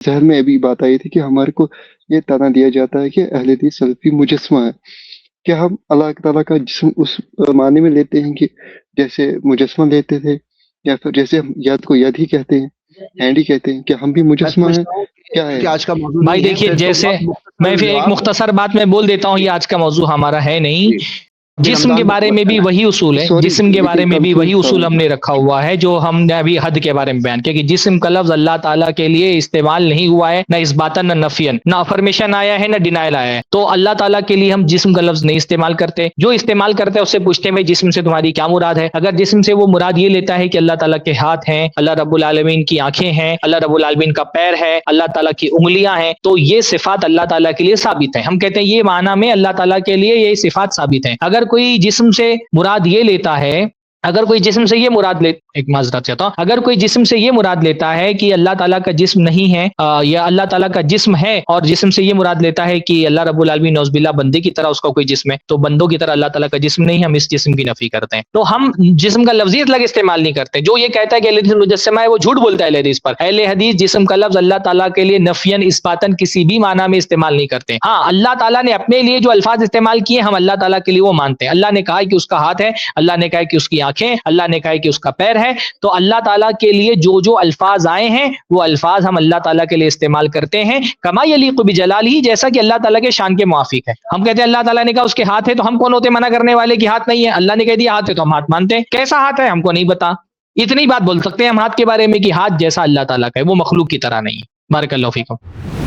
ذہن میں ابھی بات آئی تھی کہ ہمارے کو یہ تانا دیا جاتا ہے کہ اہل حدیث سلفی مجسمہ ہے. کیا ہم اللہ تعالیٰ کا جسم اس معنی میں لیتے ہیں کہ جیسے مجسمہ لیتے تھے، یا پھر جیسے ہم ید کو ید ہی کہتے ہیں، ہینڈ ہی کہتے ہیں، کیا ہم بھی میں مجسمہ ہیں؟ سمجھتا ہوں کیا ہے؟ کہ آج کا موضوع بھائی نہیں ہے، دیکھیے، پھر تو جیسے بہت میں مختصر پھر ایک جواب. مختصر بات میں بول دیتا ہوں، یہ آج کا موضوع ہمارا ہے نہیں. جی. جسم کے بارے میں بھی وہی اصول ہے، سوری جسم کے بارے لیکن میں بھی وہی کنفیوز تھا اصول میں. ہم نے رکھا ہوا ہے جو ہم نے ابھی حد کے بارے میں بیان کیا کہ جسم کا لفظ اللہ تعالیٰ کے لیے استعمال نہیں ہوا ہے، نہ اثباتاً نہ نفیاً، نہ افرمیشن آیا ہے نہ ڈینائل آیا ہے. تو اللہ تعالیٰ کے لیے ہم جسم کا لفظ نہیں استعمال کرتے. جو استعمال کرتے ہیں اس سے پوچھتے ہیں جسم سے تمہاری کیا مراد ہے. اگر جسم سے وہ مراد یہ لیتا ہے کہ اللہ تعالیٰ کے ہاتھ ہیں، اللہ رب العالمین کی آنکھیں ہیں، اللہ رب العالمین کا پیر ہے، اللہ تعالیٰ کی انگلیاں ہیں، تو یہ صفات اللہ تعالیٰ کے لیے ثابت ہیں. ہم کہتے ہیں یہ معنی میں اللہ تعالیٰ کے لیے یہ صفات ثابت ہیں. اگر کوئی جسم سے مراد یہ لیتا ہے، اگر کوئی جسم سے یہ مراد ایک معذرت چاہتا ہوں، اگر کوئی جسم سے یہ مراد لیتا ہے کہ اللہ تعالیٰ کا جسم نہیں ہے، یا اللہ تعالیٰ کا جسم ہے اور جسم سے یہ مراد لیتا ہے کہ اللہ رب العالمین نعوذ باللہ بندے کی طرح اس کا کوئی جسم ہے، تو بندوں کی طرح اللہ تعالیٰ کا جسم نہیں ہے، ہم اس جسم کی نفی کرتے ہیں. تو ہم جسم کا لفظی اطلاق استعمال نہیں کرتے. جو یہ کہتا ہے کہ اہل حدیث مجسمہ ہے وہ جھوٹ بولتا ہے اہل حدیث پر. اہل حدیث جسم کا لفظ اللہ تعالیٰ کے لیے نفیاً اثباتاً کسی بھی معنی میں استعمال نہیں کرتے. ہاں، اللہ تعالیٰ نے اپنے لیے جو الفاظ استعمال کیے ہم اللہ تعالیٰ کے لیے وہ مانتے ہیں. اللہ نے کہا کہ اس کا ہاتھ ہے، اللہ نے کہا کہ اس کی آنکھیں، اللہ نے کہا کہ اس کا پیر ہے. تو اللہ تعالیٰ کے لیے جو جو الفاظ آئے ہیں وہ الفاظ ہم اللہ تعالیٰ کے لیے استعمال کرتے ہیں کما یلیق بجلالہ، جیسا کہ اللہ تعالیٰ کے شان کے موافق ہے. ہم کہتے ہیں اللہ تعالیٰ نے کہا اس کے ہاتھ ہے، تو ہم کون ہوتے منع کرنے والے کہ ہاتھ نہیں ہے؟ اللہ نے کہہ دیا ہاتھ ہے تو ہم ہاتھ مانتے ہیں. کیسا ہاتھ ہے ہم کو نہیں پتا. اتنی بات بول سکتے ہیں ہم ہاتھ کے بارے میں کہ ہاتھ جیسا اللہ تعالیٰ کا ہے، وہ مخلوق کی طرح نہیں ہے. بارک اللہ فیکم.